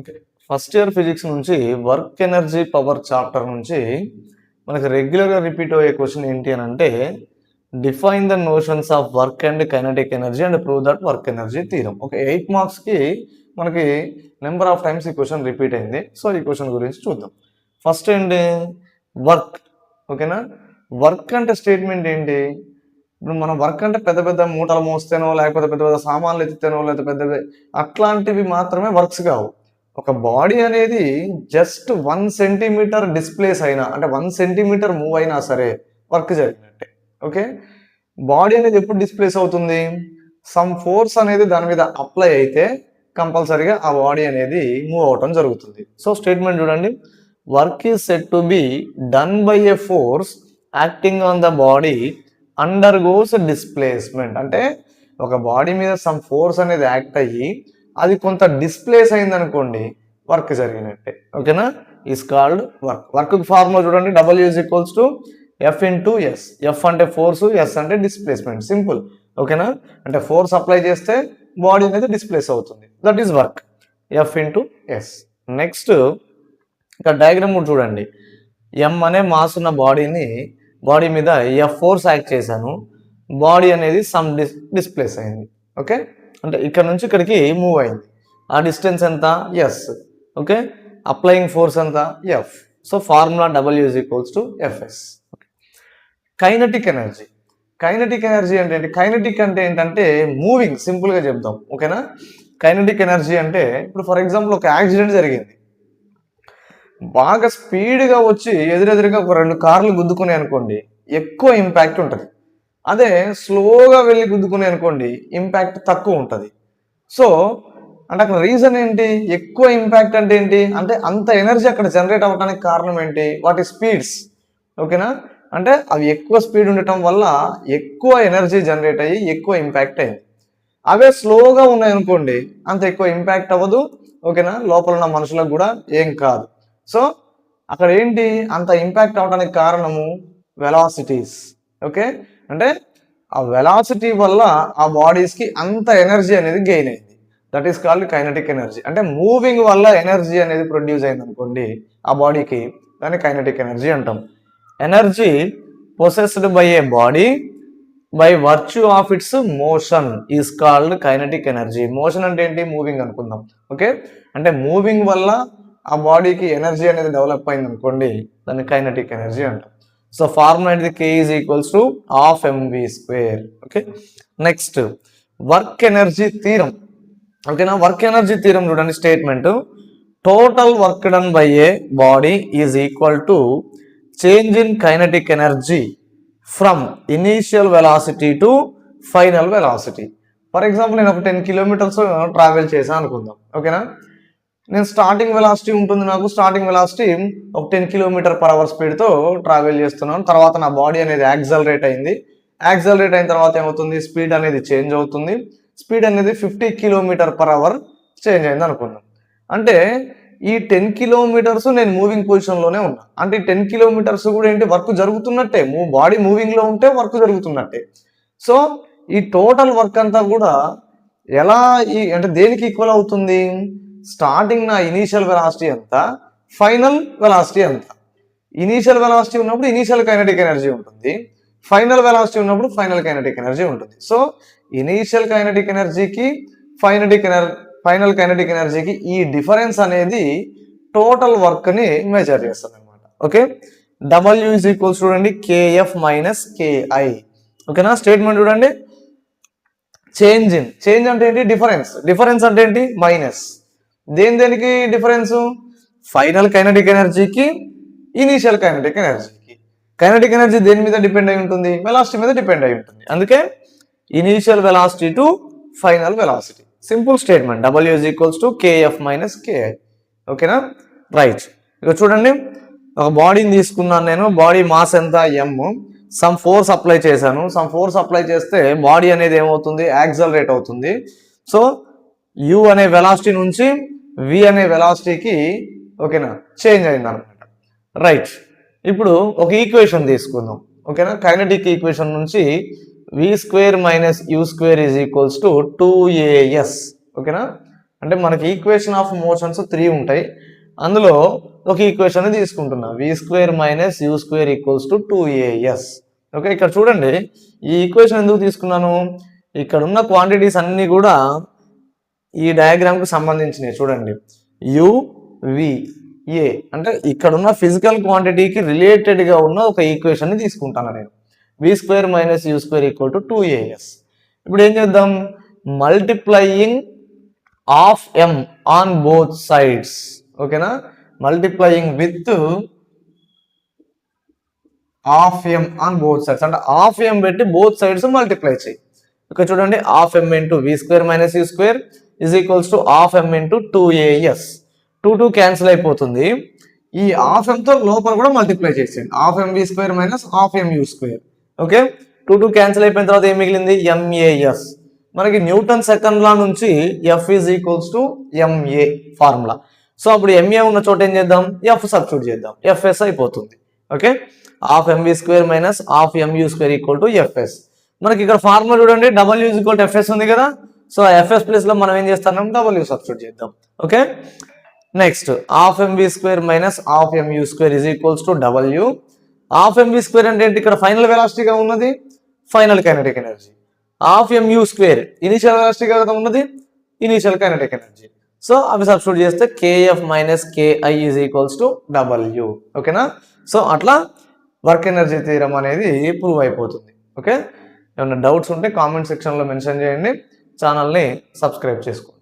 Okay, first year physics నుంచి work energy power chapter నుంచి మనకి రెగ్యులర్గా రిపీట్ అయ్యే క్వశ్చన్ ఏంటి అని అంటే define the notions of work and kinetic energy and prove that work energy theorem. Okay, 8 మార్క్స్కి మనకి నెంబర్ ఆఫ్ టైమ్స్ ఈ క్వశ్చన్ రిపీట్ అయింది. సో ఈ క్వశ్చన్ గురించి చూద్దాం. ఫస్ట్ ఏంటి వర్క్. ఓకేనా, వర్క్ అంటే స్టేట్మెంట్ ఏంటి? ఇప్పుడు మనం వర్క్ అంటే పెద్ద పెద్ద మూటలు మోస్తేనో లేకపోతే పెద్ద పెద్ద సామాన్లు ఎత్తితేనో లేకపోతే పెద్ద అట్లాంటివి మాత్రమే వర్క్స్ కావు. ఒక బాడీ అనేది జస్ట్ 1 సెంటీమీటర్ డిస్ప్లేస్ అయినా అంటే 1 సెంటీమీటర్ మూవ్ అయినా సరే వర్క్ జరిగినట్టే. ఓకే, బాడీ అనేది ఎప్పుడు డిస్ప్లేస్ అవుతుంది? సమ్ ఫోర్స్ అనేది దాని మీద అప్లై అయితే కంపల్సరీగా ఆ బాడీ అనేది మూవ్ అవటం జరుగుతుంది. సో స్టేట్మెంట్ చూడండి, work is said to be done by a force acting on the body under goes displacement. అంటే ఒక బాడీ మీద సమ్ ఫోర్స్ అనేది యాక్ట్ అయ్యి అది కొంత డిస్ప్లేస్ అయింది అనుకోండి, వర్క్ జరిగినట్టే. ఓకేనా, is called work. Work formula చూడండి, W is equals to F into S. F అంటే ఫోర్స్, ఎస్ అంటే డిస్ప్లేస్మెంట్. సింపుల్. ఓకేనా, అంటే ఫోర్స్ అప్లై చేస్తే బాడీ అనేది డిస్ప్లేస్ అవుతుంది. That is work. F into S. Next ఇక్కడ డయాగ్రామ్ కూడా చూడండి. M అనే మాస్ ఉన్న బాడీ మీద F ఫోర్స్ యాక్ట్ చేశాను, బాడీ అనేది సమ్ డిస్ప్లేస్ అయింది. ఓకే, అంటే ఇక్కడ నుంచి ఇక్కడికి మూవ్ అయింది. ఆ డిస్టెన్స్ ఎంత? ఎస్. ఓకే, అప్లయింగ్ ఫోర్స్ ఎంత? F. So formula W is equals to FS. Kinetic energy. Kinetic energy అంటే ఏంటి? కైనటిక్ అంటే ఏంటంటే మూవింగ్. సింపుల్గా చెప్దాం. ఓకేనా, కైనటిక్ ఎనర్జీ అంటే ఇప్పుడు ఫర్ ఎగ్జాంపుల్ ఒక యాక్సిడెంట్ జరిగింది, బాగా స్పీడ్గా వచ్చి ఎదురెదురుగా ఒక 2 కార్లు గుద్దుకునే అనుకోండి, ఎక్కువ ఇంపాక్ట్ ఉంటుంది. అదే స్లోగా వెళ్ళి గుద్దుకునే అనుకోండి, ఇంపాక్ట్ తక్కువ ఉంటుంది. సో అంటే అక్కడ రీజన్ ఏంటి? ఎక్కువ ఇంపాక్ట్ అంటే ఏంటి అంటే అంత ఎనర్జీ అక్కడ జనరేట్ అవ్వడానికి కారణం ఏంటి? వాటి స్పీడ్స్. ఓకేనా, అంటే అవి ఎక్కువ స్పీడ్ ఉండటం వల్ల ఎక్కువ ఎనర్జీ జనరేట్ అయ్యి ఎక్కువ ఇంపాక్ట్ అయింది. అవే స్లోగా ఉన్నాయనుకోండి, అంత ఎక్కువ ఇంపాక్ట్ అవ్వదు. ఓకేనా, లోపల ఉన్న మనుషులకు కూడా ఏం కాదు. సో అక్కడ ఏంటి అంత ఇంపాక్ట్ అవడానికి కారణము? వెలాసిటీస్. ఓకే, అంటే ఆ వెలాసిటీ వల్ల ఆ బాడీస్కి అంత ఎనర్జీ అనేది గెయిన్ అయింది. That is called kinetic energy. అంటే మూవింగ్ వల్ల ఎనర్జీ అనేది ప్రొడ్యూస్ అయింది అనుకోండి ఆ బాడీకి, దాన్ని కైనటిక్ ఎనర్జీ అంటాం. Energy possessed by A body by virtue of it's motion is called kinetic energy. Motion అంటే ఏంటి? మూవింగ్ అనుకుందాం. ఓకే, అంటే మూవింగ్ వల్ల ఆ బాడీకి ఎనర్జీ అనేది డెవలప్ అయింది అనుకోండి, దాన్ని కైనటిక్ ఎనర్జీ అంటాం. సో ఫార్ములా అనేది K is equals to ½ mv². Okay, next work energy theorem. ఓకేనా, వర్క్ ఎనర్జీ థీరం చూడండి. Statement, total work done by A body is equal to change in kinetic energy from initial velocity to final velocity. For example నేను ఒక 10 kilometres travel చేశాను అనుకుందాం. ఓకేనా, నేను starting velocity ఉంటుంది, నాకు స్టార్టింగ్ వెలాసిటీ ఒక 10 km/h స్పీడ్తో ట్రావెల్ చేస్తున్నాను. తర్వాత నా బాడీ అనేది యాక్సలరేట్ అయింది. యాక్సలరేట్ అయిన తర్వాత ఏమవుతుంది? స్పీడ్ అనేది చేంజ్ అవుతుంది. స్పీడ్ అనేది 50 km/h చేంజ్ అయింది అనుకుందాం. అంటే ఈ 10 కిలోమీటర్స్ నేను మూవింగ్ పొజిషన్లోనే ఉన్నా. అంటే ఈ 10 కిలోమీటర్స్ కూడా ఏంటి? వర్క్ జరుగుతున్నట్టే. బాడీ మూవింగ్లో ఉంటే వర్క్ జరుగుతున్నట్టే. సో ఈ టోటల్ వర్క్ అంతా కూడా ఎలా అంటే దేనికి ఈక్వల్ అవుతుంది? స్టార్టింగ్ నా ఇనీషియల్ వెలాసిటీ ఎంత, ఫైనల్ వెలాసిటీ ఎంత. ఇనీషియల్ వెలాసిటీ ఉన్నప్పుడు ఇనీషియల్ కైనటిక్ ఎనర్జీ ఉంటుంది, ఫైనల్ వెలాసిటీ ఉన్నప్పుడు ఫైనల్ కైనటిక్ ఎనర్జీ ఉంటుంది. సో ఇనీషియల్ కైనటిక్ ఎనర్జీకి ఫైనల్ కైనటిక్ ఎనర్జీకి ఈ డిఫరెన్స్ అనేది టోటల్ వర్క్ని మెజర్ చేస్తుంది అనమాట. ఓకే, W ఈజ్ ఈక్వల్స్ చూడండి KF మైనస్ KI. ఓకేనా, స్టేట్మెంట్ చూడండి, చేంజ్ అంటే ఏంటి? డిఫరెన్స్ అంటే ఏంటి? మైనస్. దేనికి డిఫరెన్స్? ఫైనల్ కైనటిక్ ఎనర్జీకి ఇనీషియల్ కైనటిక్ ఎనర్జీకి. కైనటిక్ ఎనర్జీ దేని మీద డిపెండ్ అయి ఉంటుంది? వెలాసిటీ మీద డిపెండ్ అయి ఉంటుంది. అందుకే initial velocity to final velocity. Simple statement, W is equals to KF minus KI. ఓకేనా, రైట్. ఇక చూడండి, ఒక బాడీని తీసుకున్నాను నేను. బాడీ మాస్ ఎంత? M. సమ్ ఫోర్స్ అప్లై చేశాను. సమ్ ఫోర్స్ అప్లై చేస్తే బాడీ అనేది ఏమవుతుంది? యాక్సలరేట్ అవుతుంది. సో U అనే వెలాసిటీ నుంచి V అనే వెలాసిటీకి ఓకేనా చేంజ్ అయింది అనమాట. రైట్, ఇప్పుడు ఒక ఈక్వేషన్ తీసుకుందాం. ఓకేనా, కైనటిక్ ఈక్వేషన్ నుంచి V² - U² is equals to 2AS. ఓకేనా, అంటే మనకి ఈక్వేషన్ ఆఫ్ మోషన్స్ 3 ఉంటాయి. అందులో ఒక ఈక్వేషన్ తీసుకుంటున్నా v² - u² = 2as. ఓకే, ఇక్కడ చూడండి ఈ ఈక్వేషన్ ఎందుకు తీసుకున్నాను, ఇక్కడ ఉన్న క్వాంటిటీస్ అన్నీ కూడా ఈ డయాగ్రామ్కి సంబంధించినవి. చూడండి UVA అంటే ఇక్కడ ఉన్న ఫిజికల్ క్వాంటిటీకి రిలేటెడ్గా ఉన్న ఒక ఈక్వేషన్ని తీసుకుంటాను నేను. v² - u² = 2as. ఇప్పుడు ఏం చేద్దాం, multiplying half m on both sides. ఓకేనా, multiplying with half m on both sides అంటే ఆఫ్ m పెట్టి బోత్ సైడ్స్ మల్టిప్లై చేయి. ఓకే, చూడండి half m × v² - u² = half m × 2as. 2 cancel అయిపోతుంది. ఈ హాఫ్ m తో లోపల కూడా మల్టిప్లై చేసేయండి, half mv² - half mu². Okay, 2 cancel అయిపోయిన తర్వాత ఏం మిగిలింది, mas. మనకి న్యూటన్ సెకండ్ లా నుంచి F = ma ఫార్ములా. సో అప్పుడు ma ఉన్న చోట ఏం చేద్దాం, F సబ్స్టిట్యూట్ చేద్దాం, Fs అయిపోతుంది. Okay, half mv² - half mu² = Fs. మనకి ఇక్కడ ఫార్ములా చూడండి W = Fs ఉంది కదా. సో Fs ప్లేస్ లో మనం ఏం చేస్తాం, W సబ్స్టిట్యూట్ చేద్దాం. Okay, next half mv² - half mu² = W. Half mv² అంటే ఏంటి, ఇక్కడ ఫైనల్ వెలాసిటీగా ఉన్నది final kinetic energy. Half mu² initial వెలాసిటీగా ఉన్నది ఇనిషియల్ కైనెటిక్ ఎనర్జీ. సో అవి సబ్స్టిట్యూట్ చేస్తే kF - ki = W. ఓకేనా, సో అట్లా వర్క్ ఎనర్జీ థియరం అనేది ప్రూవ్ అయిపోతుంది. ఓకే, ఏమైనా డౌట్స్ ఉంటే కామెంట్ సెక్షన్లో మెన్షన్ చేయండి, ఛానల్ని సబ్స్క్రైబ్ చేసుకోండి.